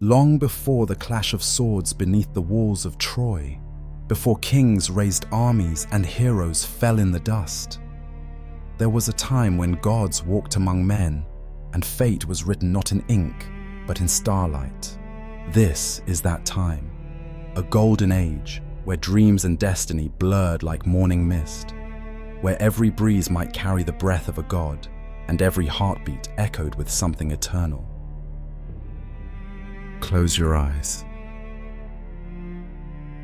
long before the clash of swords beneath the walls of Troy, before kings raised armies and heroes fell in the dust. There was a time when gods walked among men, and fate was written not in ink, but in starlight. This is that time, a golden age where dreams and destiny blurred like morning mist, where every breeze might carry the breath of a god, and every heartbeat echoed with something eternal. Close your eyes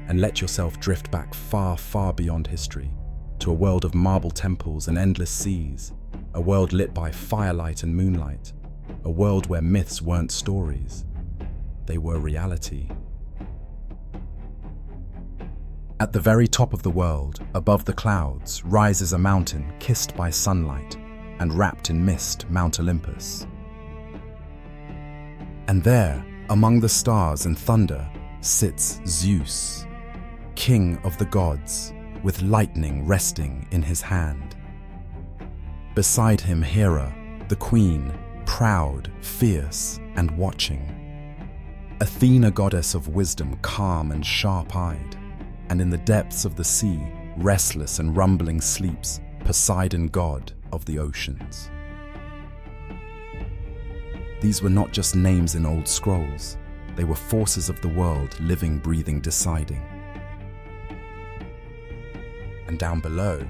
and let yourself drift back far, far beyond history, to a world of marble temples and endless seas, a world lit by firelight and moonlight, a world where myths weren't stories, they were reality. At the very top of the world, above the clouds, rises a mountain kissed by sunlight and wrapped in mist, Mount Olympus. And there, among the stars and thunder, sits Zeus, king of the gods, with lightning resting in his hand. Beside him Hera, the queen, proud, fierce, and watching. Athena, goddess of wisdom, calm and sharp-eyed. And in the depths of the sea, restless and rumbling sleeps Poseidon, god of the oceans. These were not just names in old scrolls. They were forces of the world, living, breathing, deciding. And down below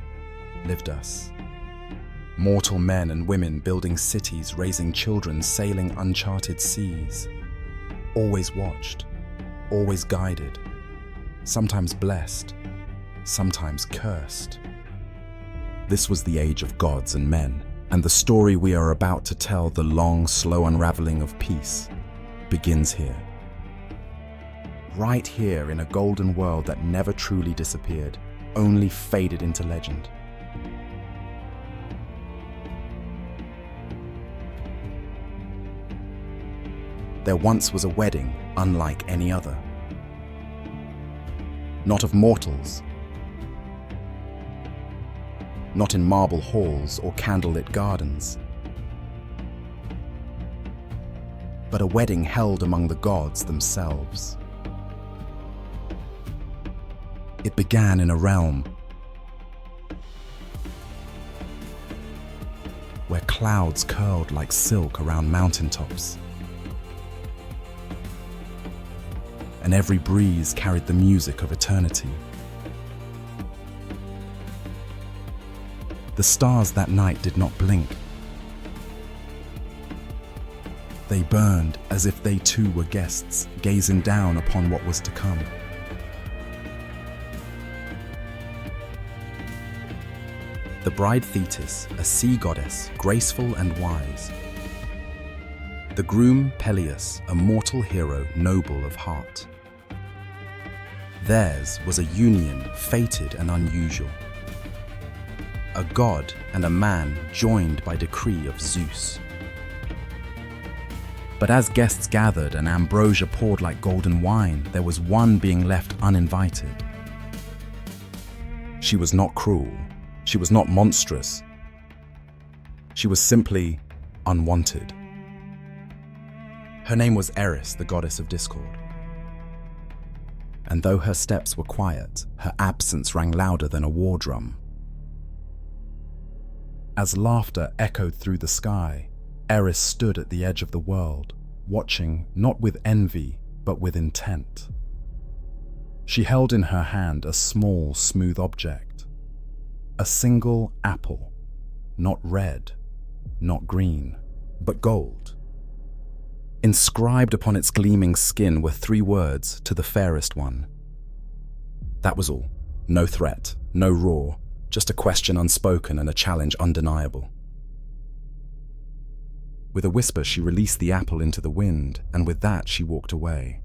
lived us. Mortal men and women building cities, raising children, sailing uncharted seas. Always watched, always guided, sometimes blessed, sometimes cursed. This was the age of gods and men, and the story we are about to tell, the long, slow unraveling of peace, begins here. Right here in a golden world that never truly disappeared, only faded into legend. There once was a wedding unlike any other. Not of mortals, not in marble halls or candlelit gardens, but a wedding held among the gods themselves. It began in a realm where clouds curled like silk around mountaintops, and every breeze carried the music of eternity. The stars that night did not blink. They burned as if they too were guests, gazing down upon what was to come. The bride Thetis, a sea goddess, graceful and wise. The groom Peleus, a mortal hero, noble of heart. Theirs was a union fated and unusual. A god and a man joined by decree of Zeus. But as guests gathered and ambrosia poured like golden wine, there was one being left uninvited. She was not cruel. She was not monstrous. She was simply unwanted. Her name was Eris, the goddess of discord. And though her steps were quiet, her absence rang louder than a war drum. As laughter echoed through the sky, Eris stood at the edge of the world, watching not with envy, but with intent. She held in her hand a small, smooth object. A single apple, not red, not green, but gold. Inscribed upon its gleaming skin were 3 words to the fairest one. That was all. No threat, no roar, just a question unspoken and a challenge undeniable. With a whisper, she released the apple into the wind, and with that she walked away.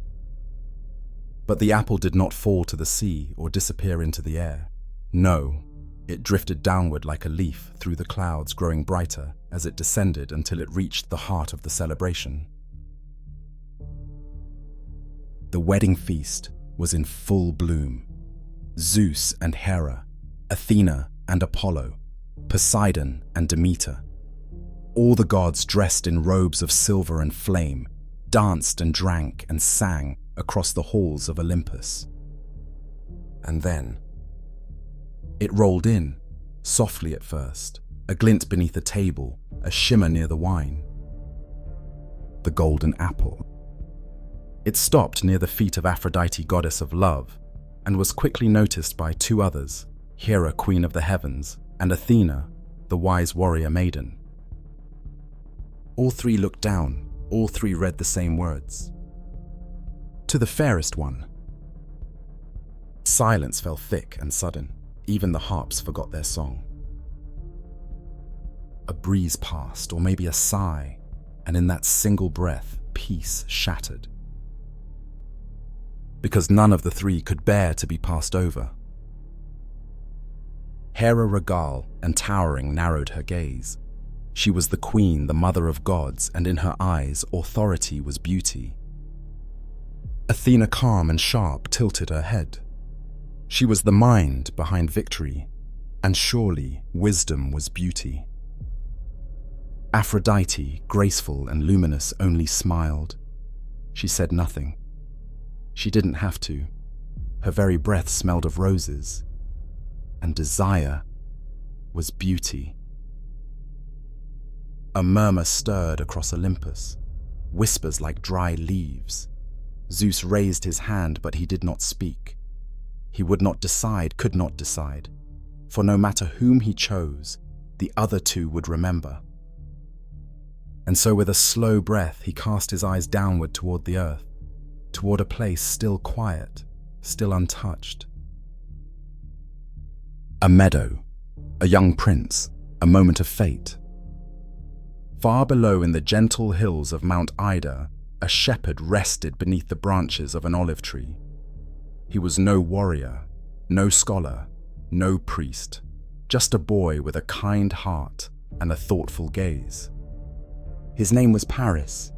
But the apple did not fall to the sea or disappear into the air. No, it drifted downward like a leaf through the clouds, growing brighter as it descended until it reached the heart of the celebration. The wedding feast was in full bloom. Zeus and Hera, Athena and Apollo, Poseidon and Demeter. All the gods dressed in robes of silver and flame, danced and drank and sang across the halls of Olympus. And then it rolled in, softly at first, a glint beneath a table, a shimmer near the wine. The golden apple. It stopped near the feet of Aphrodite, goddess of love, and was quickly noticed by two others, Hera, queen of the heavens, and Athena, the wise warrior maiden. All three looked down, all three read the same words. To the fairest one. Silence fell thick and sudden. Even the harps forgot their song. A breeze passed, or maybe a sigh, and in that single breath, peace shattered. Because none of the three could bear to be passed over. Hera, regal and towering, narrowed her gaze. She was the queen, the mother of gods, and in her eyes, authority was beauty. Athena, calm and sharp, tilted her head. She was the mind behind victory, and surely wisdom was beauty. Aphrodite, graceful and luminous, only smiled. She said nothing. She didn't have to. Her very breath smelled of roses, and desire was beauty. A murmur stirred across Olympus, whispers like dry leaves. Zeus raised his hand, but he did not speak. He would not decide, could not decide, for no matter whom he chose, the other two would remember. And so with a slow breath, he cast his eyes downward toward the earth, toward a place still quiet, still untouched. A meadow, a young prince, a moment of fate. Far below in the gentle hills of Mount Ida, a shepherd rested beneath the branches of an olive tree. He was no warrior, no scholar, no priest, just a boy with a kind heart and a thoughtful gaze. His name was Paris.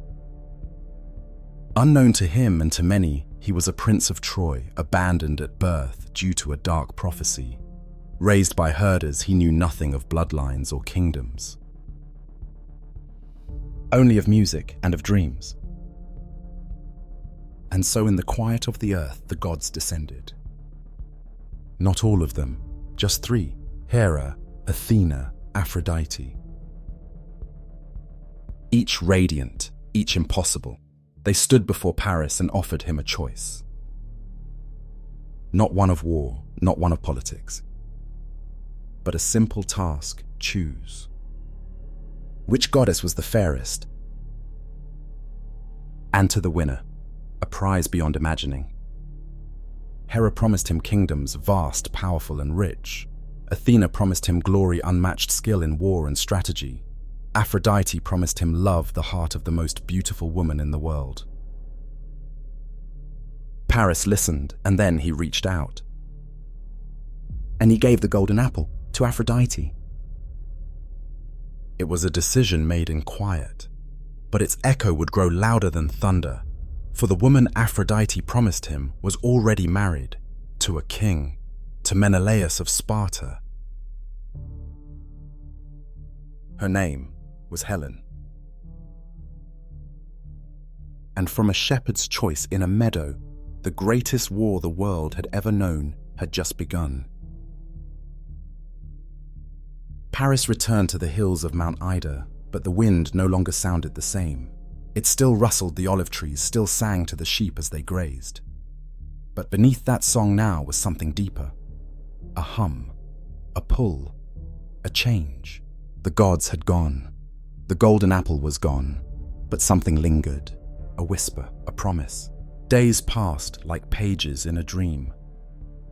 Unknown to him and to many, he was a prince of Troy, abandoned at birth due to a dark prophecy. Raised by herders, he knew nothing of bloodlines or kingdoms. Only of music and of dreams. And so in the quiet of the earth, the gods descended. Not all of them, just three: Hera, Athena, Aphrodite. Each radiant, each impossible, they stood before Paris and offered him a choice. Not one of war, not one of politics, but a simple task: choose. Which goddess was the fairest? And to the winner, a prize beyond imagining. Hera promised him kingdoms vast, powerful, and rich. Athena promised him glory, unmatched skill in war and strategy. Aphrodite promised him love, the heart of the most beautiful woman in the world. Paris listened, and then he reached out. And he gave the golden apple to Aphrodite. It was a decision made in quiet, but its echo would grow louder than thunder, for the woman Aphrodite promised him was already married to a king, to Menelaus of Sparta. Her name was Helen. And from a shepherd's choice in a meadow, the greatest war the world had ever known had just begun. Paris returned to the hills of Mount Ida, but the wind no longer sounded the same. It still rustled the olive trees, still sang to the sheep as they grazed. But beneath that song now was something deeper. A hum, a pull, a change. The gods had gone. The golden apple was gone, but something lingered. A whisper, a promise. Days passed like pages in a dream.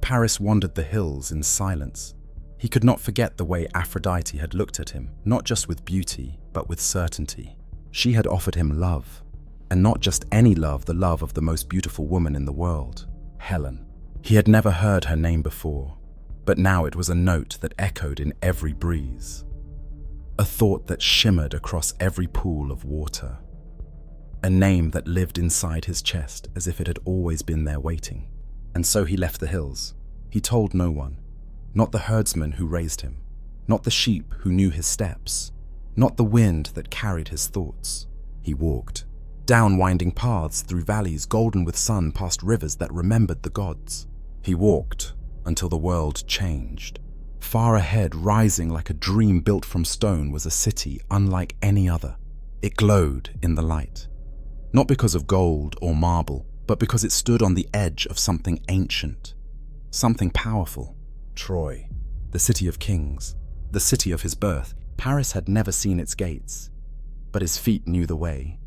Paris wandered the hills in silence. He could not forget the way Aphrodite had looked at him, not just with beauty, but with certainty. She had offered him love, and not just any love, the love of the most beautiful woman in the world, Helen. He had never heard her name before, but now it was a note that echoed in every breeze. A thought that shimmered across every pool of water. A name that lived inside his chest as if it had always been there waiting. And so he left the hills. He told no one. Not the herdsman who raised him. Not the sheep who knew his steps. Not the wind that carried his thoughts. He walked down winding paths through valleys golden with sun past rivers that remembered the gods. He walked until the world changed. Far ahead, rising like a dream built from stone, was a city unlike any other. It glowed in the light, not because of gold or marble, but because it stood on the edge of something ancient, something powerful. Troy, the city of kings, the city of his birth. Paris had never seen its gates, but his feet knew the way.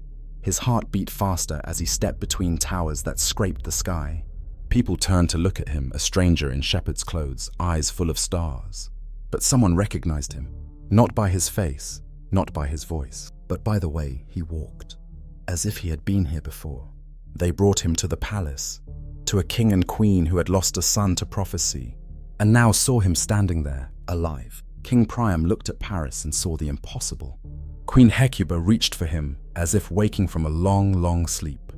His heart beat faster as he stepped between towers that scraped the sky. People turned to look at him, a stranger in shepherd's clothes, eyes full of stars. But someone recognized him, not by his face, not by his voice, but by the way he walked, as if he had been here before. They brought him to the palace, to a king and queen who had lost a son to prophecy, and now saw him standing there, alive. King Priam looked at Paris and saw the impossible. Queen Hecuba reached for him, as if waking from a long, long sleep.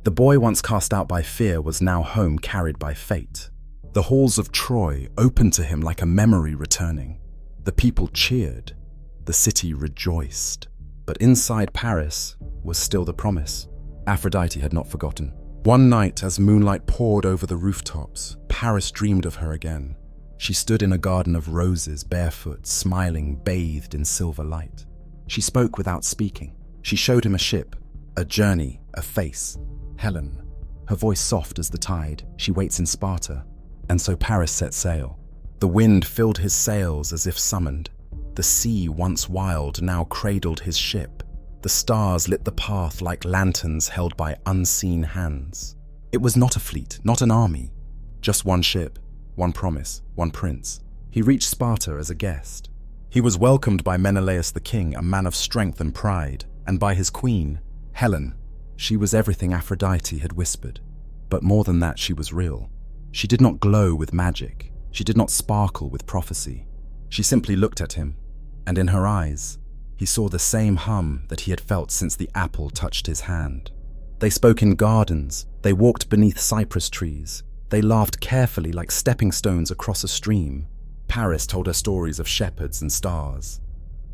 The boy once cast out by fear was now home carried by fate. The halls of Troy opened to him like a memory returning. The people cheered. The city rejoiced. But inside Paris was still the promise. Aphrodite had not forgotten. One night, as moonlight poured over the rooftops, Paris dreamed of her again. She stood in a garden of roses, barefoot, smiling, bathed in silver light. She spoke without speaking. She showed him a ship, a journey, a face. Helen, her voice soft as the tide. She waits in Sparta. And so Paris set sail. The wind filled his sails as if summoned. The sea, once wild, now cradled his ship. The stars lit the path like lanterns held by unseen hands. It was not a fleet, not an army. Just one ship, one promise, one prince. He reached Sparta as a guest. He was welcomed by Menelaus the king, a man of strength and pride, and by his queen, Helen. She was everything Aphrodite had whispered, but more than that, she was real. She did not glow with magic. She did not sparkle with prophecy. She simply looked at him, and in her eyes, he saw the same hum that he had felt since the apple touched his hand. They spoke in gardens. They walked beneath cypress trees. They laughed carefully like stepping stones across a stream. Paris told her stories of shepherds and stars.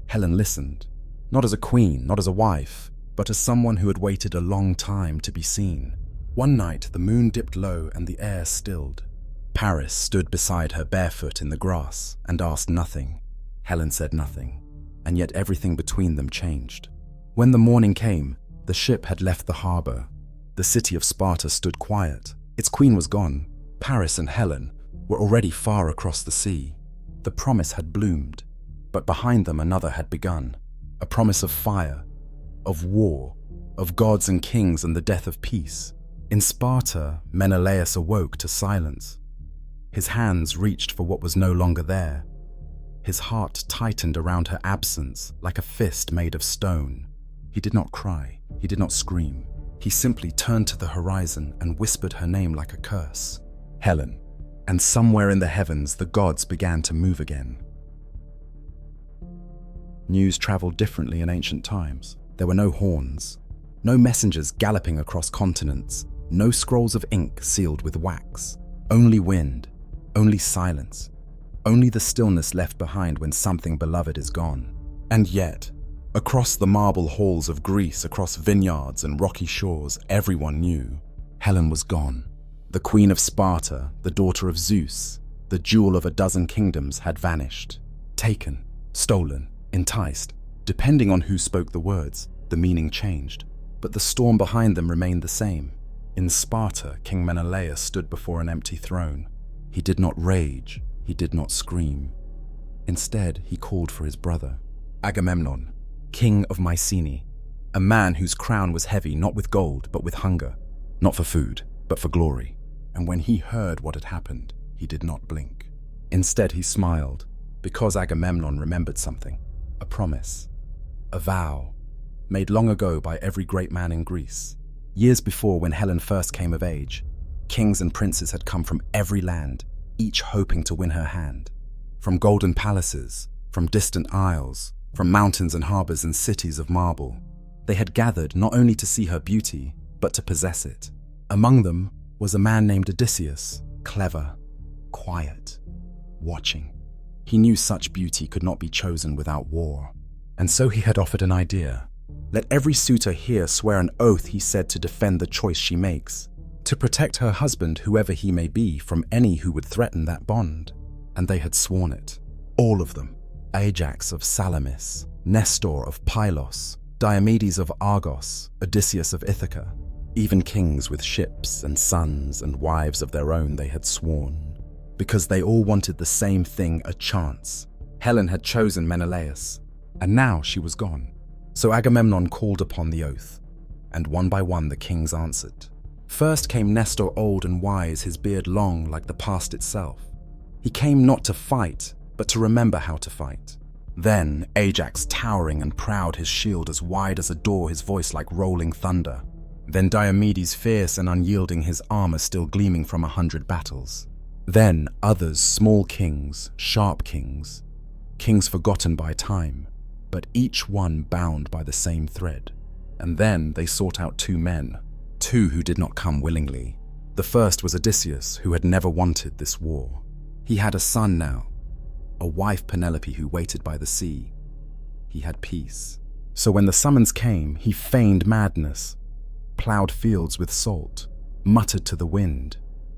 Helen listened, not as a queen, not as a wife, but as someone who had waited a long time to be seen. One night, the moon dipped low and the air stilled. Paris stood beside her barefoot in the grass and asked nothing. Helen said nothing, and yet everything between them changed. When the morning came, the ship had left the harbor. The city of Sparta stood quiet. Its queen was gone. Paris and Helen were already far across the sea. The promise had bloomed, but behind them another had begun. A promise of fire, of war, of gods and kings and the death of peace. In Sparta, Menelaus awoke to silence. His hands reached for what was no longer there. His heart tightened around her absence like a fist made of stone. He did not cry. He did not scream. He simply turned to the horizon and whispered her name like a curse. Helen. And somewhere in the heavens, the gods began to move again. News traveled differently in ancient times. There were no horns, no messengers galloping across continents, no scrolls of ink sealed with wax. Only wind, only silence, only the stillness left behind when something beloved is gone. And yet, across the marble halls of Greece, across vineyards and rocky shores, everyone knew Helen was gone. The queen of Sparta, the daughter of Zeus, the jewel of a dozen kingdoms, had vanished. Taken, stolen, enticed. Depending on who spoke the words, the meaning changed. But the storm behind them remained the same. In Sparta, King Menelaus stood before an empty throne. He did not rage. He did not scream. Instead, he called for his brother, Agamemnon, king of Mycenae, a man whose crown was heavy not with gold but with hunger, not for food, but for glory. And when he heard what had happened, he did not blink. Instead, he smiled, because Agamemnon remembered something, a promise, a vow, made long ago by every great man in Greece. Years before, when Helen first came of age, kings and princes had come from every land, each hoping to win her hand. From golden palaces, from distant isles, from mountains and harbors and cities of marble. They had gathered not only to see her beauty, but to possess it. Among them was a man named Odysseus, clever, quiet, watching. He knew such beauty could not be chosen without war. And so he had offered an idea, Let every suitor here swear an oath, he said, to defend the choice she makes, to protect her husband, whoever he may be, from any who would threaten that bond. And they had sworn it, all of them. Ajax of Salamis, Nestor of Pylos, Diomedes of Argos, Odysseus of Ithaca. Even kings with ships and sons and wives of their own they had sworn, because they all wanted the same thing, a chance. Helen had chosen Menelaus, and now she was gone. So Agamemnon called upon the oath, and one by one the kings answered. First came Nestor, old and wise, his beard long like the past itself. He came not to fight, but to remember how to fight. Then Ajax, towering and proud, his shield as wide as a door, his voice like rolling thunder. Then Diomedes, fierce and unyielding, his armor still gleaming from 100 battles. Then others, small kings, sharp kings, kings forgotten by time, but each one bound by the same thread. And then they sought out 2 men, 2 who did not come willingly. The first was Odysseus, who had never wanted this war. He had a son now, a wife, Penelope, who waited by the sea. He had peace. So when the summons came, he feigned madness, plowed fields with salt, muttered to the wind.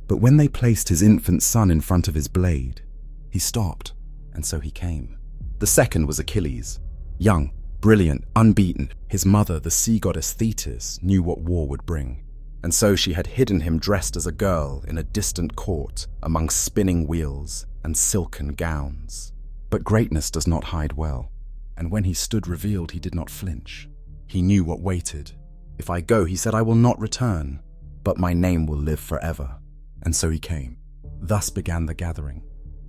But when they placed his infant son in front of his blade, he stopped, and so he came. The second was Achilles, young, brilliant, unbeaten. His mother, the sea goddess Thetis, knew what war would bring, and so she had hidden him dressed as a girl in a distant court among spinning wheels and silken gowns. But greatness does not hide well, and when he stood revealed, he did not flinch. He knew what waited. If I go, he said, I will not return, but my name will live forever. And so he came. Thus began the gathering.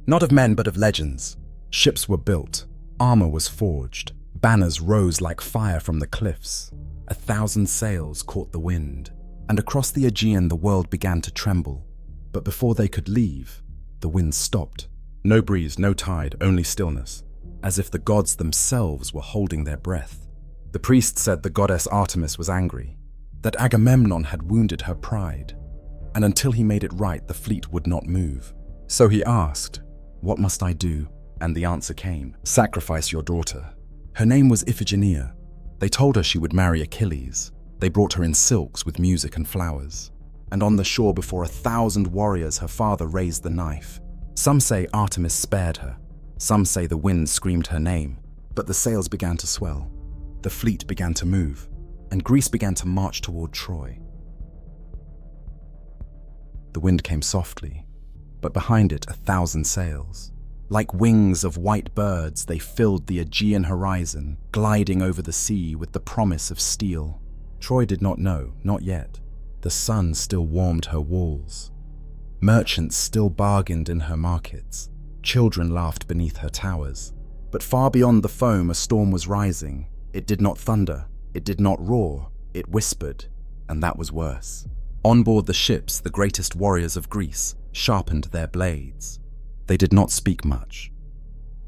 Not of men, but of legends. Ships were built, armor was forged, banners rose like fire from the cliffs. 1,000 sails caught the wind, and across the Aegean the world began to tremble. But before they could leave, the wind stopped. No breeze, no tide, only stillness, as if the gods themselves were holding their breath. The priest said the goddess Artemis was angry, that Agamemnon had wounded her pride, and until he made it right, the fleet would not move. So he asked, "What must I do?" And the answer came, "Sacrifice your daughter." Her name was Iphigenia. They told her she would marry Achilles. They brought her in silks with music and flowers. And on the shore before 1,000 warriors, her father raised the knife. Some say Artemis spared her. Some say the wind screamed her name. But the sails began to swell. The fleet began to move, and Greece began to march toward Troy. The wind came softly, but behind it 1,000 sails. Like wings of white birds, they filled the Aegean horizon, gliding over the sea with the promise of steel. Troy did not know, not yet. The sun still warmed her walls. Merchants still bargained in her markets. Children laughed beneath her towers. But far beyond the foam a storm was rising. It did not thunder, it did not roar, it whispered, and that was worse. On board the ships, the greatest warriors of Greece sharpened their blades. They did not speak much.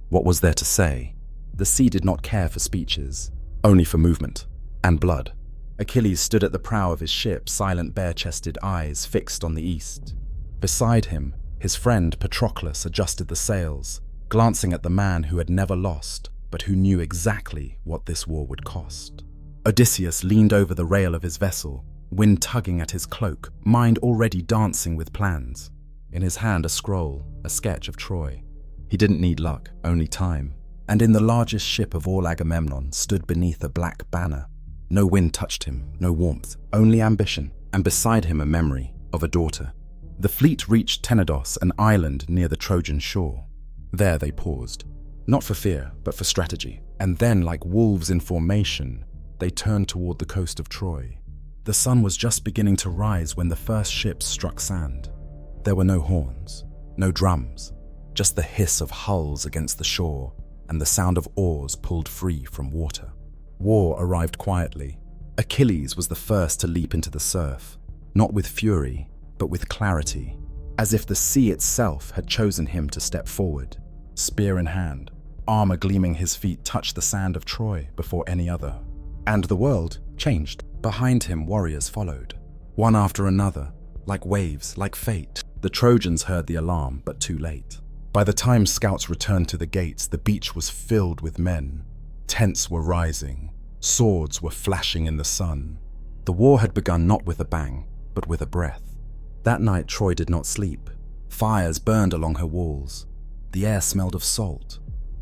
What was there to say? The sea did not care for speeches, only for movement and blood. Achilles stood at the prow of his ship, silent, bare-chested eyes fixed on the east. Beside him, his friend Patroclus adjusted the sails, glancing at the man who had never lost, but who knew exactly what this war would cost. Odysseus leaned over the rail of his vessel, wind tugging at his cloak, mind already dancing with plans. In his hand a scroll, a sketch of Troy. He didn't need luck, only time. And in the largest ship of all Agamemnon stood beneath a black banner. No wind touched him, no warmth, only ambition, and beside him a memory of a daughter. The fleet reached Tenedos, an island near the Trojan shore. There they paused, not for fear, but for strategy. And then, like wolves in formation, they turned toward the coast of Troy. The sun was just beginning to rise when the first ships struck sand. There were no horns, no drums, just the hiss of hulls against the shore and the sound of oars pulled free from water. War arrived quietly. Achilles was the first to leap into the surf, not with fury, but with clarity, as if the sea itself had chosen him to step forward. Spear in hand, armor gleaming, his feet touched the sand of Troy before any other. And the world changed. Behind him warriors followed, one after another, like waves, like fate. The Trojans heard the alarm, but too late. By the time scouts returned to the gates, the beach was filled with men. Tents were rising, Swords were flashing in the sun. The war had begun not with a bang, but with a breath. That night Troy did not sleep. Fires burned along her walls. The air smelled of salt,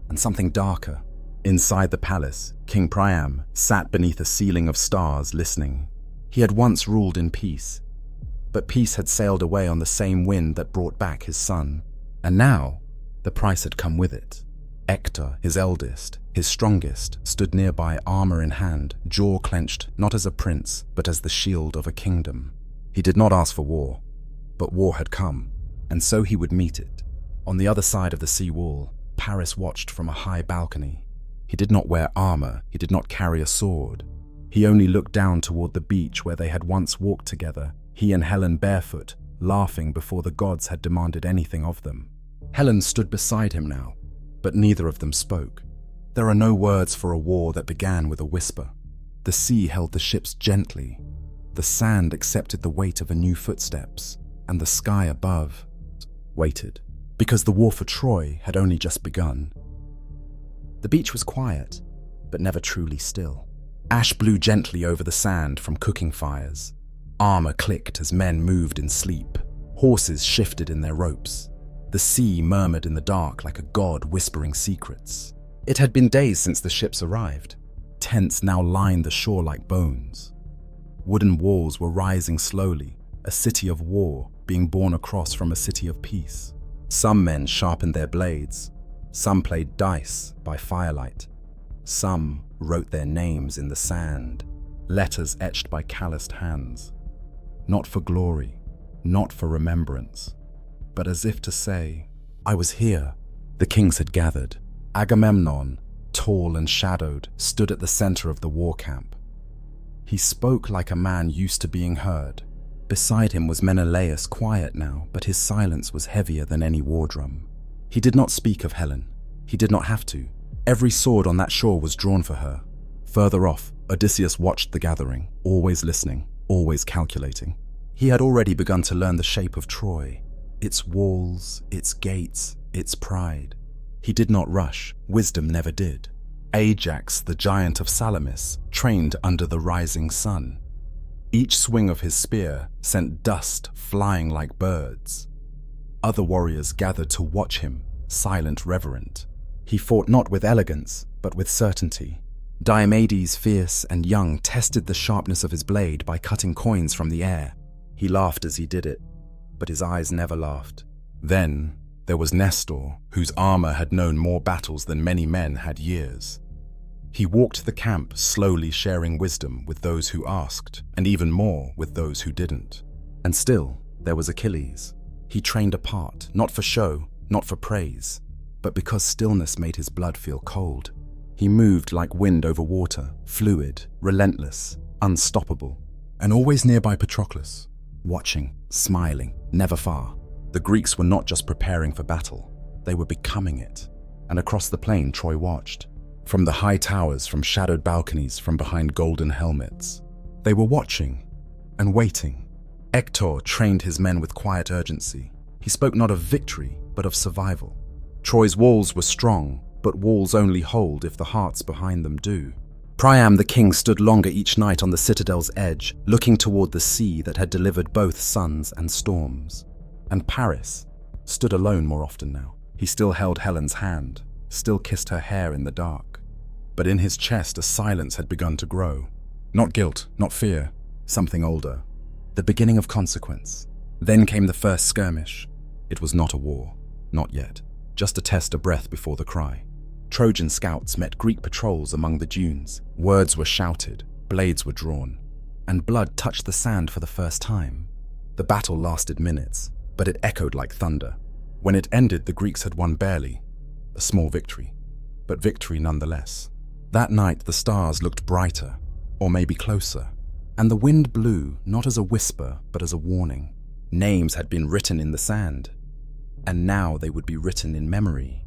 and something darker. Inside the palace, King Priam sat beneath a ceiling of stars listening. He had once ruled in peace, but peace had sailed away on the same wind that brought back his son. And now, the price had come with it. Hector, his eldest, his strongest, stood nearby, armor in hand, jaw clenched, not as a prince, but as the shield of a kingdom. He did not ask for war, but war had come, and so he would meet it. On the other side of the sea wall, Paris watched from a high balcony. He did not wear armor, he did not carry a sword. He only looked down toward the beach where they had once walked together, he and Helen barefoot, laughing before the gods had demanded anything of them. Helen stood beside him now, but neither of them spoke. There are no words for a war that began with a whisper. The sea held the ships gently. The sand accepted the weight of a new footsteps, and the sky above waited, because the war for Troy had only just begun. The beach was quiet, but never truly still. Ash blew gently over the sand from cooking fires. Armor clicked as men moved in sleep. Horses shifted in their ropes. The sea murmured in the dark like a god whispering secrets. It had been days since the ships arrived. Tents now lined the shore like bones. Wooden walls were rising slowly, a city of war being born across from a city of peace. Some men sharpened their blades. Some played dice by firelight. Some wrote their names in the sand, letters etched by calloused hands. Not for glory, not for remembrance, but as if to say, I was here. The kings had gathered. Agamemnon, tall and shadowed, stood at the center of the war camp. He spoke like a man used to being heard. Beside him was Menelaus, quiet now, but his silence was heavier than any war drum. He did not speak of Helen. He did not have to. Every sword on that shore was drawn for her. Further off, Odysseus watched the gathering, always listening, always calculating. He had already begun to learn the shape of Troy, its walls, its gates, its pride. He did not rush. Wisdom never did. Ajax, the giant of Salamis, trained under the rising sun. Each swing of his spear sent dust flying like birds. Other warriors gathered to watch him, silent, reverent. He fought not with elegance, but with certainty. Diomedes, fierce and young, tested the sharpness of his blade by cutting coins from the air. He laughed as he did it, but his eyes never laughed. Then there was Nestor, whose armor had known more battles than many men had years. He walked the camp, slowly sharing wisdom with those who asked, and even more with those who didn't. And still, there was Achilles. He trained apart, not for show, not for praise, but because stillness made his blood feel cold. He moved like wind over water, fluid, relentless, unstoppable, and always nearby Patroclus, watching, smiling, never far. The Greeks were not just preparing for battle, they were becoming it. And across the plain Troy watched. From the high towers, from shadowed balconies, from behind golden helmets. They were watching and waiting. Hector trained his men with quiet urgency. He spoke not of victory, but of survival. Troy's walls were strong, but walls only hold if the hearts behind them do. Priam the king stood longer each night on the citadel's edge, looking toward the sea that had delivered both suns and storms. And Paris stood alone more often now. He still held Helen's hand, still kissed her hair in the dark. But in his chest a silence had begun to grow. Not guilt, not fear, something older. The beginning of consequence. Then came the first skirmish. It was not a war, not yet. Just a test of breath before the cry. Trojan scouts met Greek patrols among the dunes. Words were shouted, blades were drawn, and blood touched the sand for the first time. The battle lasted minutes, but it echoed like thunder. When it ended, the Greeks had won barely. A small victory, but victory nonetheless. That night the stars looked brighter, or maybe closer, and the wind blew not as a whisper, but as a warning. Names had been written in the sand, and now they would be written in memory.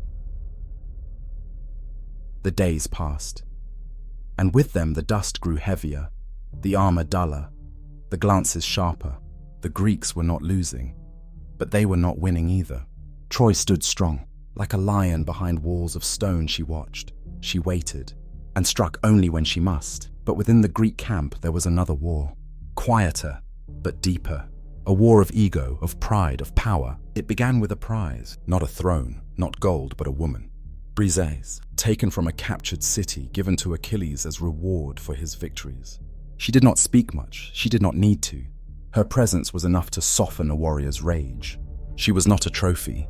The days passed, and with them the dust grew heavier, the armor duller, the glances sharper. The Greeks were not losing, but they were not winning either. Troy stood strong, like a lion behind walls of stone. She watched, she waited, and struck only when she must. But within the Greek camp there was another war, quieter but deeper, a war of ego, of pride, of power. It began with a prize, not a throne, not gold, but a woman. Briseis, taken from a captured city, given to Achilles as reward for his victories. She did not speak much, she did not need to. Her presence was enough to soften a warrior's rage. She was not a trophy.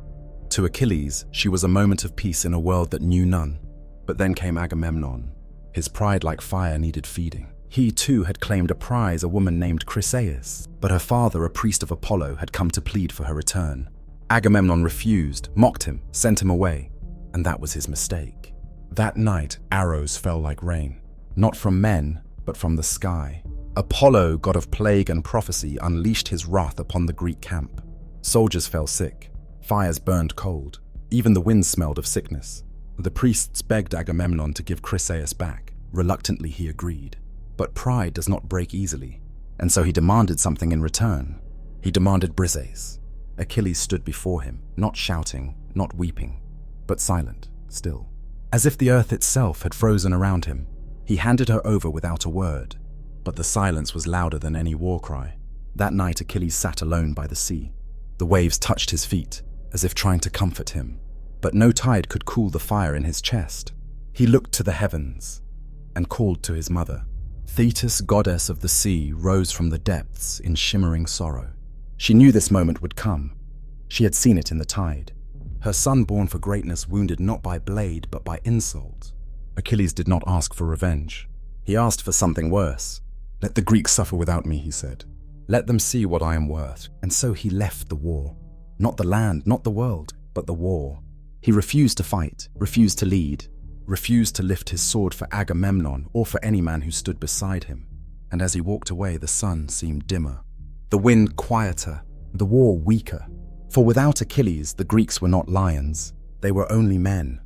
To Achilles, she was a moment of peace in a world that knew none. But then came Agamemnon. His pride, like fire, needed feeding. He too had claimed a prize, a woman named Chryseis, but her father, a priest of Apollo, had come to plead for her return. Agamemnon refused, mocked him, sent him away, and that was his mistake. That night, arrows fell like rain, not from men, but from the sky. Apollo, god of plague and prophecy, unleashed his wrath upon the Greek camp. Soldiers fell sick, fires burned cold, even the wind smelled of sickness. The priests begged Agamemnon to give Chryseis back. Reluctantly he agreed. But pride does not break easily, and so he demanded something in return. He demanded Briseis. Achilles stood before him, not shouting, not weeping, but silent, still. As if the earth itself had frozen around him, he handed her over without a word, but the silence was louder than any war cry. That night Achilles sat alone by the sea. The waves touched his feet, as if trying to comfort him, but no tide could cool the fire in his chest. He looked to the heavens and called to his mother. Thetis, goddess of the sea, rose from the depths in shimmering sorrow. She knew this moment would come. She had seen it in the tide. Her son, born for greatness, wounded not by blade but by insult. Achilles did not ask for revenge. He asked for something worse. "Let the Greeks suffer without me," he said. "Let them see what I am worth." And so he left the war. Not the land, not the world, but the war. He refused to fight, refused to lead, refused to lift his sword for Agamemnon or for any man who stood beside him. And as he walked away, the sun seemed dimmer, the wind quieter, the war weaker. For without Achilles, the Greeks were not lions, they were only men.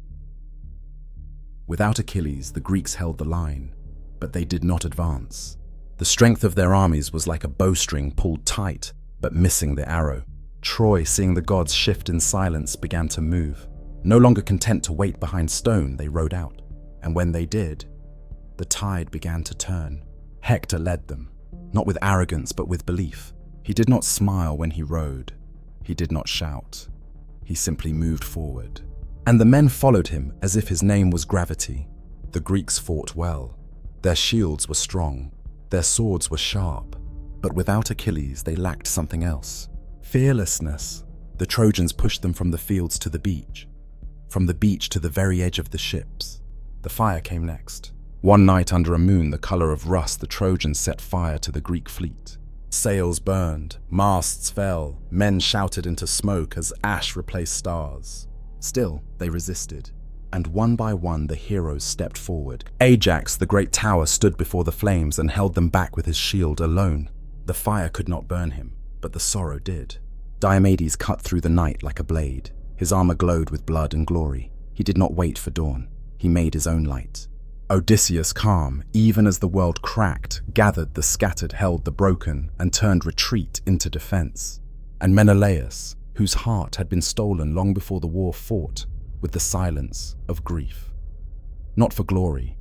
Without Achilles, the Greeks held the line, but they did not advance. The strength of their armies was like a bowstring pulled tight, but missing the arrow. Troy, seeing the gods shift in silence, began to move. No longer content to wait behind stone, they rode out. And when they did, the tide began to turn. Hector led them, not with arrogance but with belief. He did not smile when he rode. He did not shout. He simply moved forward. And the men followed him as if his name was gravity. The Greeks fought well. Their shields were strong. Their swords were sharp. But without Achilles, they lacked something else. Fearlessness. The Trojans pushed them from the fields to the beach. From the beach to the very edge of the ships. The fire came next. One night under a moon the color of rust, the Trojans set fire to the Greek fleet. Sails burned, masts fell, men shouted into smoke as ash replaced stars. Still, they resisted, and one by one the heroes stepped forward. Ajax, the great tower, stood before the flames and held them back with his shield alone. The fire could not burn him, but the sorrow did. Diomedes cut through the night like a blade. His armor glowed with blood and glory. He did not wait for dawn. He made his own light. Odysseus, calm, even as the world cracked, gathered the scattered, held the broken, and turned retreat into defense. And Menelaus, whose heart had been stolen long before the war, fought with the silence of grief. Not for glory,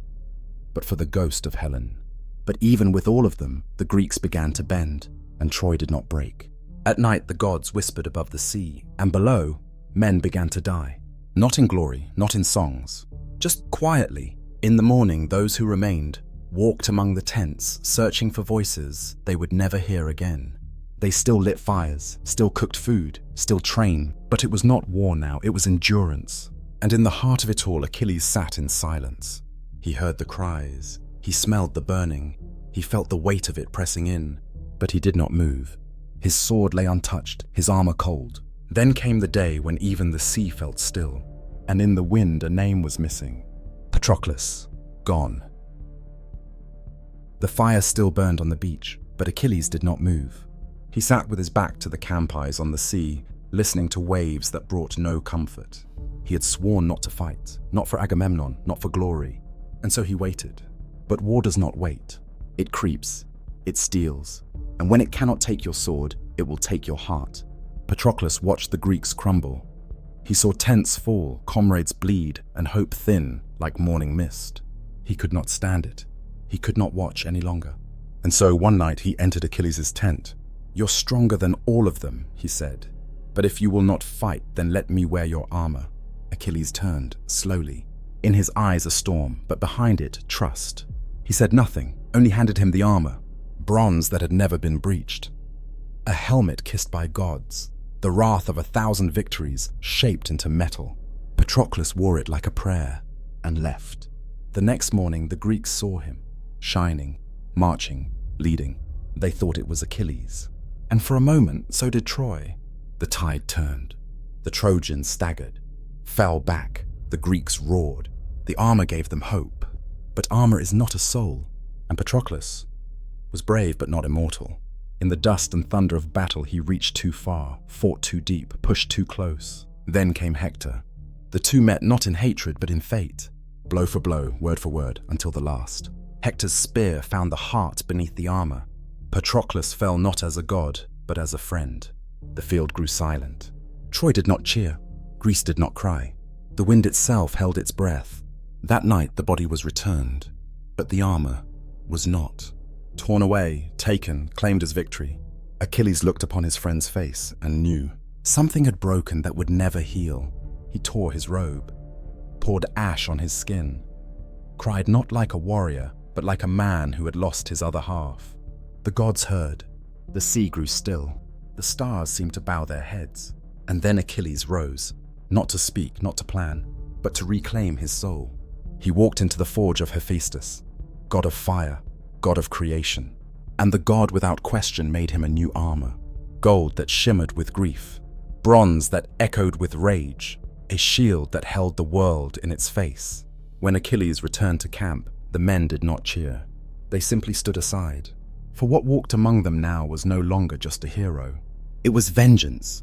but for the ghost of Helen. But even with all of them, the Greeks began to bend, and Troy did not break. At night the gods whispered above the sea, and below, men began to die. Not in glory, not in songs, just quietly. In the morning, those who remained walked among the tents, searching for voices they would never hear again. They still lit fires, still cooked food, still trained, but it was not war now, it was endurance. And in the heart of it all, Achilles sat in silence. He heard the cries, he smelled the burning, he felt the weight of it pressing in, but he did not move. His sword lay untouched, his armor cold. Then came the day when even the sea felt still, and in the wind a name was missing. Patroclus, gone. The fire still burned on the beach, but Achilles did not move. He sat with his back to the camp eyes on the sea, listening to waves that brought no comfort. He had sworn not to fight, not for Agamemnon, not for glory, and so he waited. But war does not wait. It creeps, it steals, and when it cannot take your sword, it will take your heart. Patroclus watched the Greeks crumble. He saw tents fall, comrades bleed, and hope thin like morning mist. He could not stand it. He could not watch any longer. And so one night he entered Achilles' tent. "You're stronger than all of them," he said. "But if you will not fight, then let me wear your armor." Achilles turned, slowly. In his eyes a storm, but behind it, trust. He said nothing, only handed him the armor, bronze that had never been breached. A helmet kissed by gods, the wrath of 1,000 victories shaped into metal. Patroclus wore it like a prayer, and left. The next morning the Greeks saw him, shining, marching, leading. They thought it was Achilles. And for a moment, so did Troy. The tide turned. The Trojans staggered, fell back. The Greeks roared. The armor gave them hope. But armor is not a soul, and Patroclus was brave but not immortal. In the dust and thunder of battle he reached too far, fought too deep, pushed too close. Then came Hector. The two met not in hatred but in fate, blow for blow, word for word, until the last. Hector's spear found the heart beneath the armor. Patroclus fell not as a god, but as a friend. The field grew silent. Troy did not cheer. Greece did not cry. The wind itself held its breath. That night the body was returned, but the armor was not. Torn away, taken, claimed as victory. Achilles looked upon his friend's face and knew something had broken that would never heal. He tore his robe, poured ash on his skin, cried not like a warrior, but like a man who had lost his other half. The gods heard. The sea grew still. The stars seemed to bow their heads. And then Achilles rose, not to speak, not to plan, but to reclaim his soul. He walked into the forge of Hephaestus, god of fire, god of creation. And the god without question made him a new armor, gold that shimmered with grief, bronze that echoed with rage, a shield that held the world in its face. When Achilles returned to camp, the men did not cheer. They simply stood aside. For what walked among them now was no longer just a hero. It was vengeance.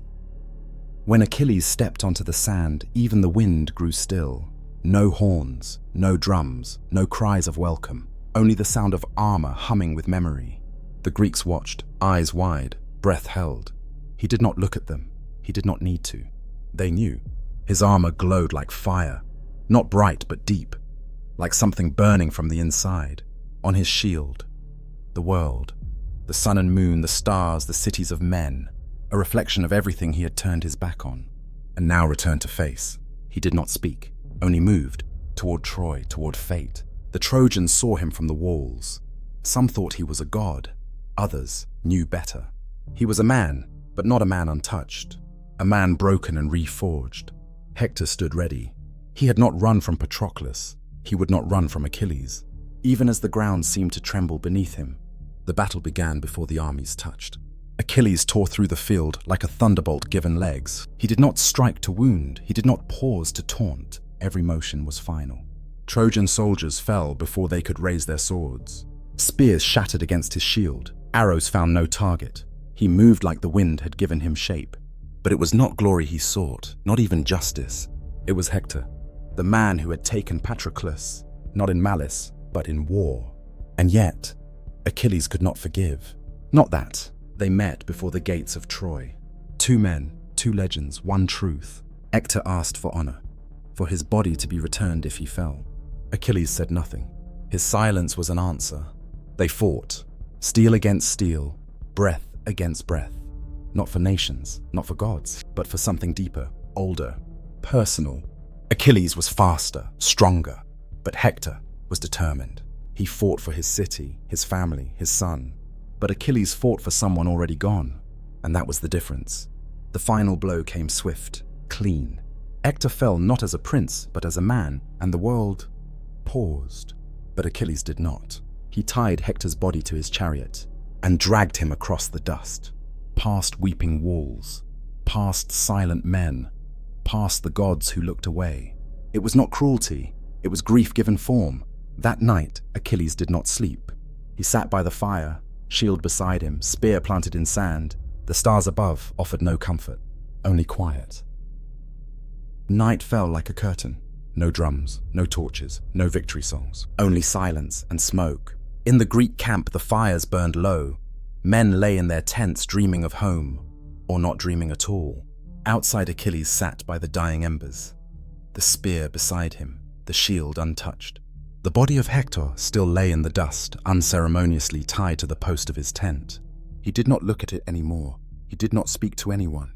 When Achilles stepped onto the sand, even the wind grew still. No horns, no drums, no cries of welcome, only the sound of armor humming with memory. The Greeks watched, eyes wide, breath held. He did not look at them. He did not need to. They knew. His armor glowed like fire, not bright but deep, like something burning from the inside. On his shield, the world, the sun and moon, the stars, the cities of men, a reflection of everything he had turned his back on, and now returned to face. He did not speak, only moved, toward Troy, toward fate. The Trojans saw him from the walls. Some thought he was a god, others knew better. He was a man, but not a man untouched, a man broken and reforged. Hector stood ready. He had not run from Patroclus. He would not run from Achilles. Even as the ground seemed to tremble beneath him, the battle began before the armies touched. Achilles tore through the field like a thunderbolt given legs. He did not strike to wound. He did not pause to taunt. Every motion was final. Trojan soldiers fell before they could raise their swords. Spears shattered against his shield. Arrows found no target. He moved like the wind had given him shape. But it was not glory he sought, not even justice. It was Hector, the man who had taken Patroclus, not in malice, but in war. And yet, Achilles could not forgive. Not that. They met before the gates of Troy. Two men, two legends, one truth. Hector asked for honor, for his body to be returned if he fell. Achilles said nothing. His silence was an answer. They fought, steel against steel, breath against breath. Not for nations, not for gods, but for something deeper, older, personal. Achilles was faster, stronger, but Hector was determined. He fought for his city, his family, his son. But Achilles fought for someone already gone, and that was the difference. The final blow came swift, clean. Hector fell not as a prince, but as a man, and the world paused. But Achilles did not. He tied Hector's body to his chariot and dragged him across the dust, past weeping walls, past silent men, past the gods who looked away. It was not cruelty, it was grief given form. That night, Achilles did not sleep. He sat by the fire, shield beside him, spear planted in sand. The stars above offered no comfort, only quiet. Night fell like a curtain. No drums, no torches, no victory songs, only silence and smoke. In the Greek camp, the fires burned low. Men lay in their tents dreaming of home, or not dreaming at all. Outside, Achilles sat by the dying embers, the spear beside him, the shield untouched. The body of Hector still lay in the dust, unceremoniously tied to the post of his tent. He did not look at it anymore. He did not speak to anyone.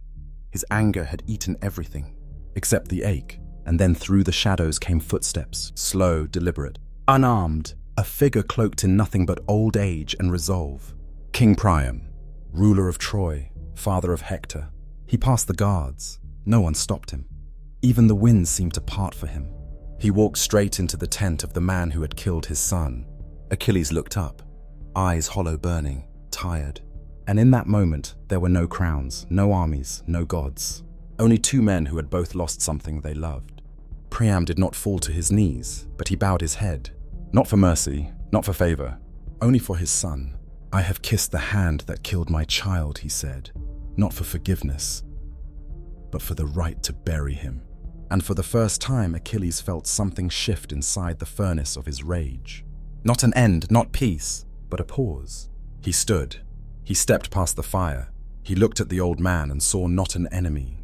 His anger had eaten everything, except the ache. And then through the shadows came footsteps, slow, deliberate, unarmed, a figure cloaked in nothing but old age and resolve. King Priam, ruler of Troy, father of Hector. He passed the guards. No one stopped him. Even the winds seemed to part for him. He walked straight into the tent of the man who had killed his son. Achilles looked up, eyes hollow burning, tired. And in that moment, there were no crowns, no armies, no gods. Only two men who had both lost something they loved. Priam did not fall to his knees, but he bowed his head. Not for mercy, not for favor, only for his son. "I have kissed the hand that killed my child," he said, "not for forgiveness, but for the right to bury him." And for the first time, Achilles felt something shift inside the furnace of his rage. Not an end, not peace, but a pause. He stood. He stepped past the fire. He looked at the old man and saw not an enemy,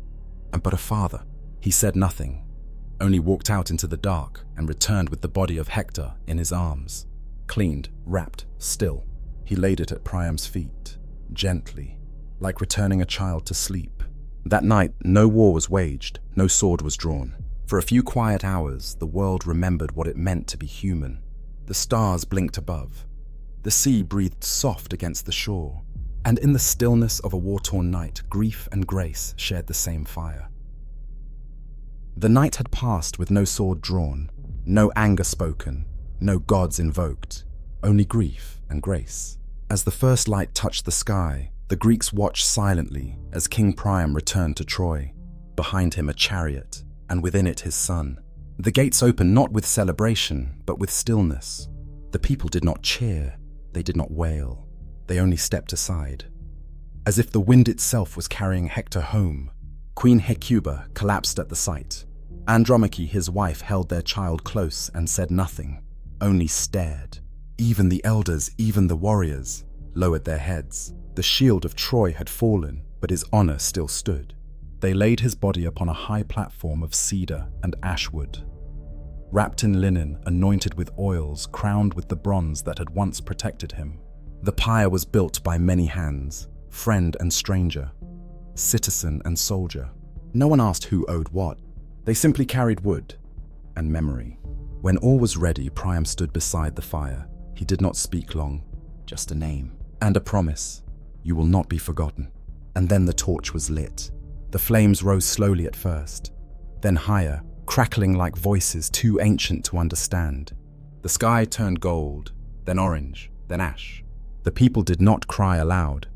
but a father. He said nothing, only walked out into the dark and returned with the body of Hector in his arms. Cleaned, wrapped, still. He laid it at Priam's feet, gently, like returning a child to sleep. That night, no war was waged, no sword was drawn. For a few quiet hours, the world remembered what it meant to be human. The stars blinked above. The sea breathed soft against the shore. And in the stillness of a war-torn night, grief and grace shared the same fire. The night had passed with no sword drawn, no anger spoken, no gods invoked, only grief and grace. As the first light touched the sky, the Greeks watched silently as King Priam returned to Troy. Behind him a chariot, and within it his son. The gates opened not with celebration, but with stillness. The people did not cheer, they did not wail. They only stepped aside, as if the wind itself was carrying Hector home. Queen Hecuba collapsed at the sight. Andromache, his wife, held their child close and said nothing, only stared. Even the elders, even the warriors, lowered their heads. The shield of Troy had fallen, but his honor still stood. They laid his body upon a high platform of cedar and ash wood. Wrapped in linen, anointed with oils, crowned with the bronze that had once protected him. The pyre was built by many hands, friend and stranger, citizen and soldier. No one asked who owed what. They simply carried wood and memory. When all was ready, Priam stood beside the fire. He did not speak long, just a name and a promise. "You will not be forgotten." And then the torch was lit. The flames rose slowly at first, then higher, crackling like voices too ancient to understand. The sky turned gold, then orange, then ash. The people did not cry aloud,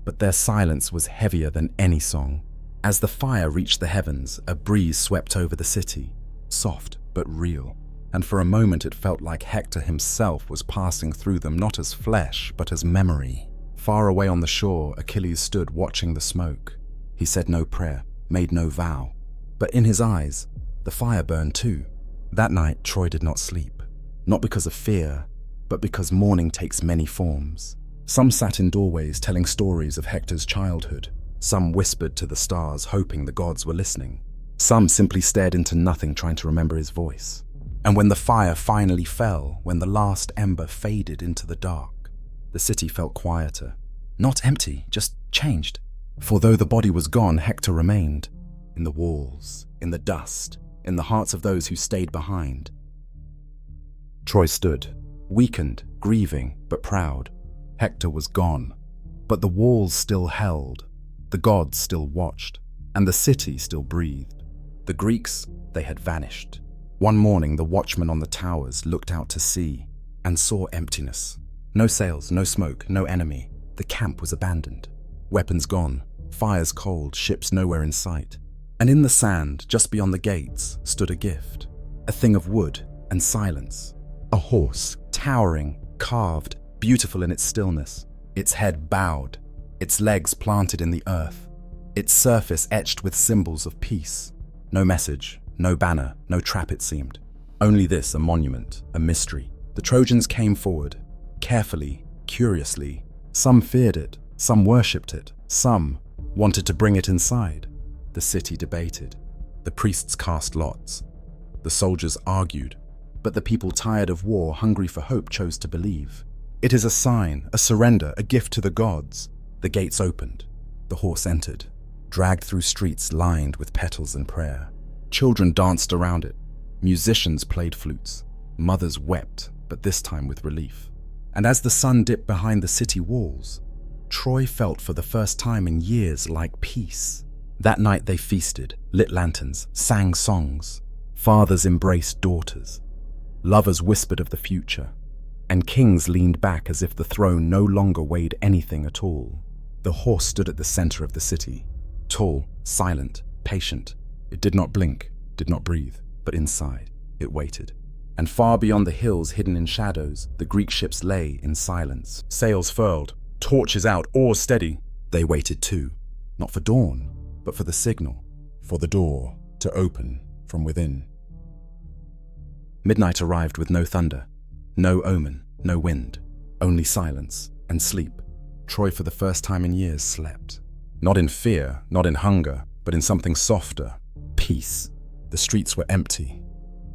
but their silence was heavier than any song. As the fire reached the heavens, a breeze swept over the city, soft but real. And for a moment it felt like Hector himself was passing through them, not as flesh, but as memory. Far away on the shore, Achilles stood watching the smoke. He said no prayer, made no vow, but in his eyes, the fire burned too. That night, Troy did not sleep, not because of fear, but because mourning takes many forms. Some sat in doorways telling stories of Hector's childhood. Some whispered to the stars, hoping the gods were listening. Some simply stared into nothing, trying to remember his voice. And when the fire finally fell, when the last ember faded into the dark, the city felt quieter. Not empty, just changed. For though the body was gone, Hector remained. In the walls, in the dust, in the hearts of those who stayed behind. Troy stood, weakened, grieving, but proud. Hector was gone, but the walls still held, the gods still watched, and the city still breathed. The Greeks, they had vanished. One morning, the watchman on the towers looked out to sea and saw emptiness. No sails, no smoke, no enemy. The camp was abandoned. Weapons gone, fires cold, ships nowhere in sight. And in the sand, just beyond the gates, stood a gift. A thing of wood and silence. A horse, towering, carved, beautiful in its stillness. Its head bowed, its legs planted in the earth. Its surface etched with symbols of peace. No message, no banner, no trap it seemed. Only this, a monument, a mystery. The Trojans came forward, carefully, curiously. Some feared it, some worshipped it, some wanted to bring it inside. The city debated. The priests cast lots. The soldiers argued. But the people tired of war, hungry for hope, chose to believe. It is a sign, a surrender, a gift to the gods. The gates opened. The horse entered, dragged through streets lined with petals and prayer. Children danced around it. Musicians played flutes. Mothers wept, but this time with relief. And as the sun dipped behind the city walls, Troy felt for the first time in years like peace. That night they feasted, lit lanterns, sang songs. Fathers embraced daughters. Lovers whispered of the future. And kings leaned back as if the throne no longer weighed anything at all. The horse stood at the center of the city, tall, silent, patient. It did not blink, did not breathe, but inside, it waited. And far beyond the hills hidden in shadows, the Greek ships lay in silence. Sails furled, torches out, oars steady. They waited too, not for dawn, but for the signal, for the door to open from within. Midnight arrived with no thunder, no omen, no wind, only silence and sleep. Troy for the first time in years slept. Not in fear, not in hunger, but in something softer, peace. The streets were empty,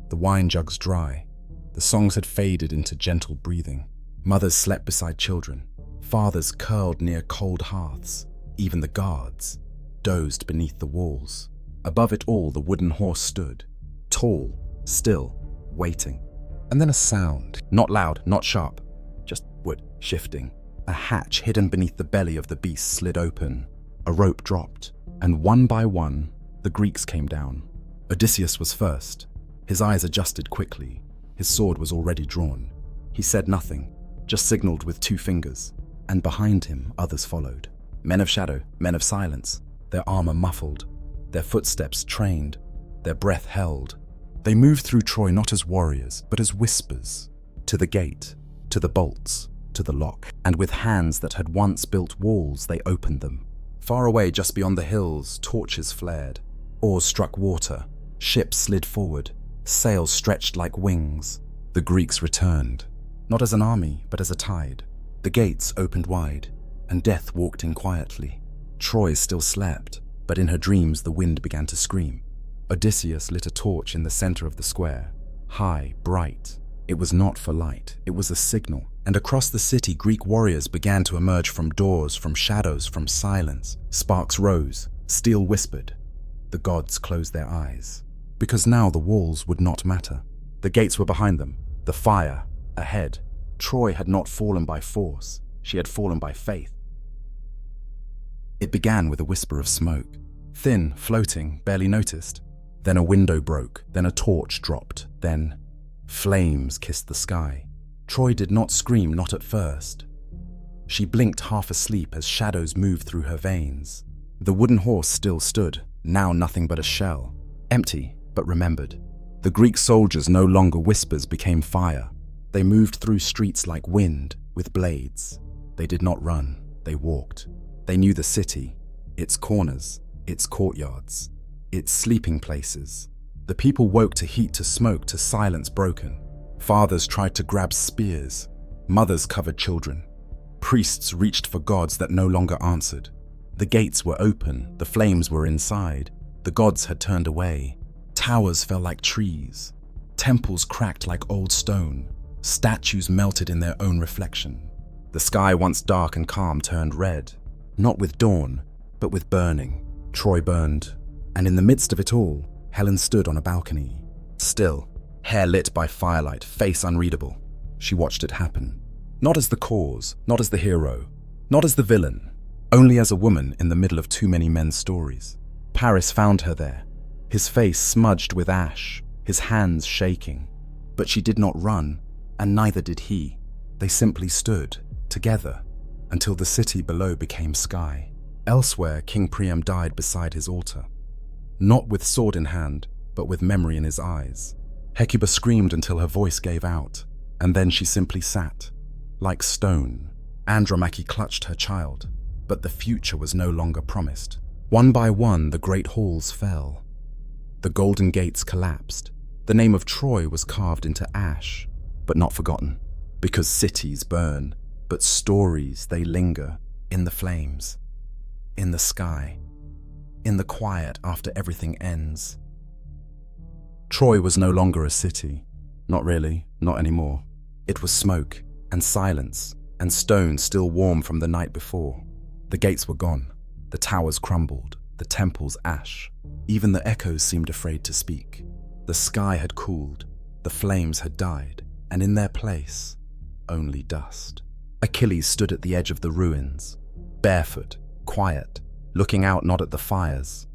the wine jugs dry. The songs had faded into gentle breathing. Mothers slept beside children. Fathers curled near cold hearths. Even the guards dozed beneath the walls. Above it all, the wooden horse stood, tall, still, waiting. And then a sound, not loud, not sharp, just wood shifting. A hatch hidden beneath the belly of the beast slid open. A rope dropped, and one by one, the Greeks came down. Odysseus was first. His eyes adjusted quickly. His sword was already drawn. He said nothing, just signaled with 2 fingers. And behind him, others followed. Men of shadow, men of silence, their armor muffled, their footsteps trained, their breath held. They moved through Troy not as warriors, but as whispers. To the gate, to the bolts, to the lock. And with hands that had once built walls, they opened them. Far away, just beyond the hills, torches flared. Oars struck water. Ships slid forward. Sails stretched like wings. The Greeks returned, not as an army, but as a tide. The gates opened wide, and death walked in quietly. Troy still slept, but in her dreams the wind began to scream. Odysseus lit a torch in the center of the square, high, bright. It was not for light, it was a signal. And across the city, Greek warriors began to emerge from doors, from shadows, from silence. Sparks rose, steel whispered. The gods closed their eyes, because now the walls would not matter. The gates were behind them, the fire ahead. Troy had not fallen by force, she had fallen by faith. It began with a whisper of smoke, thin, floating, barely noticed. Then a window broke, then a torch dropped, then flames kissed the sky. Troy did not scream, not at first. She blinked half asleep as shadows moved through her veins. The wooden horse still stood, now nothing but a shell, empty but remembered. The Greek soldiers no longer whispers became fire. They moved through streets like wind, with blades. They did not run, they walked. They knew the city, its corners, its courtyards, its sleeping places. The people woke to heat, to smoke, to silence broken. Fathers tried to grab spears. Mothers covered children. Priests reached for gods that no longer answered. The gates were open, the flames were inside. The gods had turned away. Towers fell like trees. Temples cracked like old stone. Statues melted in their own reflection. The sky, once dark and calm, turned red. Not with dawn, but with burning. Troy burned. And in the midst of it all, Helen stood on a balcony. Still, hair lit by firelight, face unreadable. She watched it happen. Not as the cause, not as the hero, not as the villain, only as a woman in the middle of too many men's stories. Paris found her there, his face smudged with ash, his hands shaking. But she did not run, and neither did he. They simply stood, together, until the city below became sky. Elsewhere, King Priam died beside his altar. Not with sword in hand, but with memory in his eyes. Hecuba screamed until her voice gave out, and then she simply sat, like stone. Andromache clutched her child, but the future was no longer promised. One by one, the great halls fell. The golden gates collapsed. The name of Troy was carved into ash, but not forgotten, because cities burn, but stories, they linger in the flames, in the sky, in the quiet after everything ends. Troy was no longer a city, Not really, not anymore. It was smoke and silence and stone still warm from the night before. The gates were gone, the towers crumbled, the temples ash. Even the echoes seemed afraid to speak. The sky had cooled, the flames had died, and in their place, only dust. Achilles stood at the edge of the ruins, barefoot, quiet, looking out not at the fires,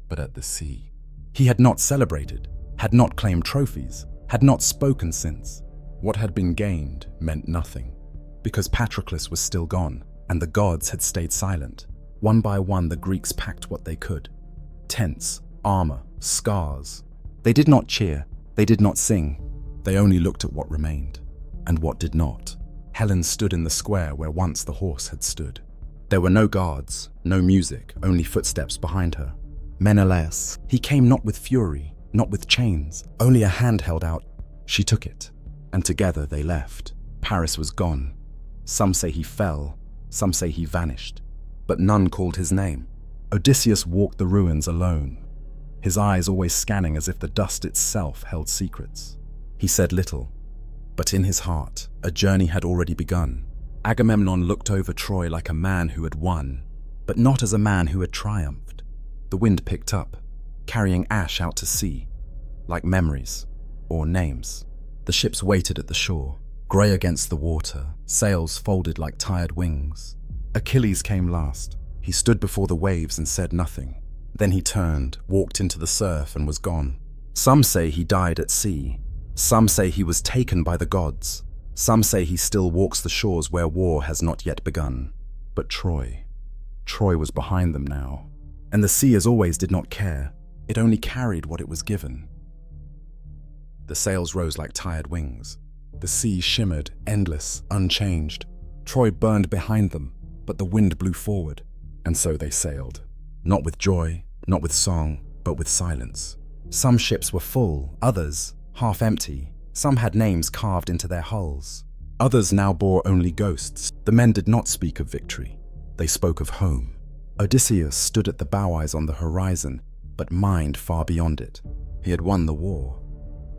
but at the sea. He had not celebrated, had not claimed trophies, had not spoken since. What had been gained meant nothing, because Patroclus was still gone, and the gods had stayed silent. One by one, the Greeks packed what they could. Tents, armor, scars. They did not cheer, they did not sing. They only looked at what remained, and what did not. Helen stood in the square where once the horse had stood. There were no guards, no music, only footsteps behind her. Menelaus, he came not with fury, not with chains, only a hand held out. She took it, and together they left. Paris was gone. Some say he fell, some say he vanished, but none called his name. Odysseus walked the ruins alone, his eyes always scanning as if the dust itself held secrets. He said little, but in his heart, a journey had already begun. Agamemnon looked over Troy like a man who had won, but not as a man who had triumphed. The wind picked up, carrying ash out to sea, like memories or names. The ships waited at the shore, grey against the water, sails folded like tired wings. Achilles came last. He stood before the waves and said nothing. Then he turned, walked into the surf and was gone. Some say he died at sea. Some say he was taken by the gods. Some say he still walks the shores where war has not yet begun. But Troy was behind them now. And the sea as always did not care. It only carried what it was given. The sails rose like tired wings. The sea shimmered, endless, unchanged. Troy burned behind them, but the wind blew forward. And so they sailed. Not with joy, not with song, but with silence. Some ships were full, others half empty. Some had names carved into their hulls. Others now bore only ghosts. The men did not speak of victory. They spoke of home. Odysseus stood at the bow eyes on the horizon, but mind far beyond it. He had won the war,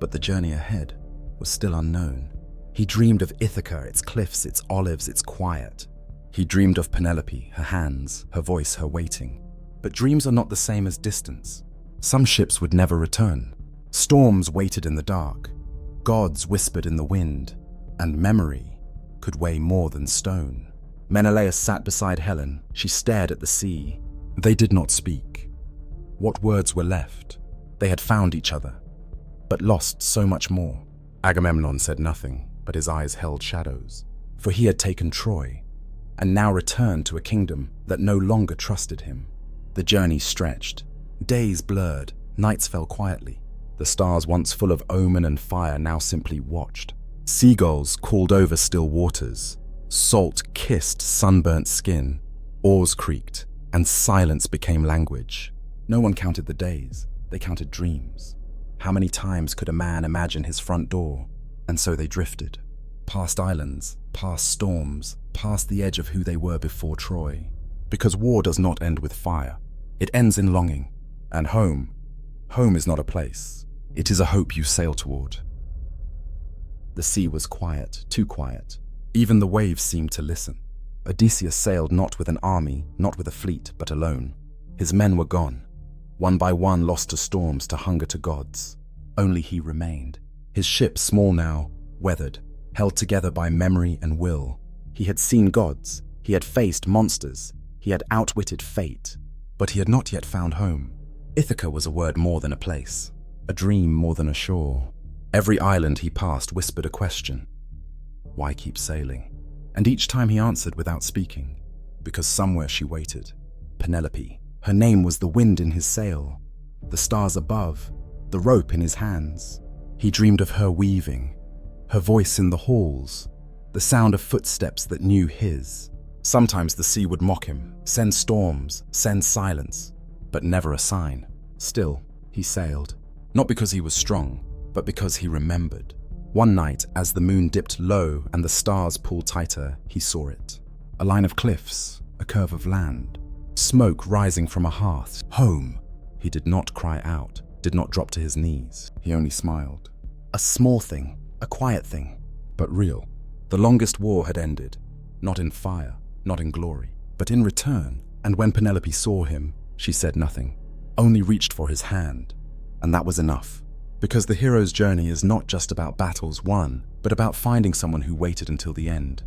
but the journey ahead was still unknown. He dreamed of Ithaca, its cliffs, its olives, its quiet. He dreamed of Penelope, her hands, her voice, her waiting. But dreams are not the same as distance. Some ships would never return. Storms waited in the dark. Gods whispered in the wind, and memory could weigh more than stone. Menelaus sat beside Helen. She stared at the sea. They did not speak. What words were left? They had found each other, but lost so much more. Agamemnon said nothing, but his eyes held shadows, for he had taken Troy, and now returned to a kingdom that no longer trusted him. The journey stretched. Days blurred, nights fell quietly. The stars once full of omen and fire now simply watched. Seagulls called over still waters. Salt kissed sunburnt skin. Oars creaked, and silence became language. No one counted the days, they counted dreams. How many times could a man imagine his front door? And so they drifted. Past islands, past storms, past the edge of who they were before Troy. Because war does not end with fire. It ends in longing. And home is not a place. It is a hope you sail toward. The sea was quiet, too quiet. Even the waves seemed to listen. Odysseus sailed not with an army, not with a fleet, but alone. His men were gone. One by one lost to storms, to hunger, to gods. Only he remained. His ship, small now, weathered, held together by memory and will. He had seen gods. He had faced monsters. He had outwitted fate. But he had not yet found home. Ithaca was a word more than a place, a dream more than a shore. Every island he passed whispered a question. Why keep sailing? And each time he answered without speaking, because somewhere she waited. Penelope. Her name was the wind in his sail, the stars above, the rope in his hands. He dreamed of her weaving, her voice in the halls, the sound of footsteps that knew his. Sometimes the sea would mock him, send storms, send silence, but never a sign. Still, he sailed, not because he was strong, but because he remembered. One night, as the moon dipped low and the stars pulled tighter, he saw it. A line of cliffs, a curve of land, smoke rising from a hearth. Home. He did not cry out, did not drop to his knees. He only smiled. A small thing, a quiet thing, but real. The longest war had ended, not in fire, not in glory, but in return. And when Penelope saw him, she said nothing, only reached for his hand. And that was enough. Because the hero's journey is not just about battles won, but about finding someone who waited until the end.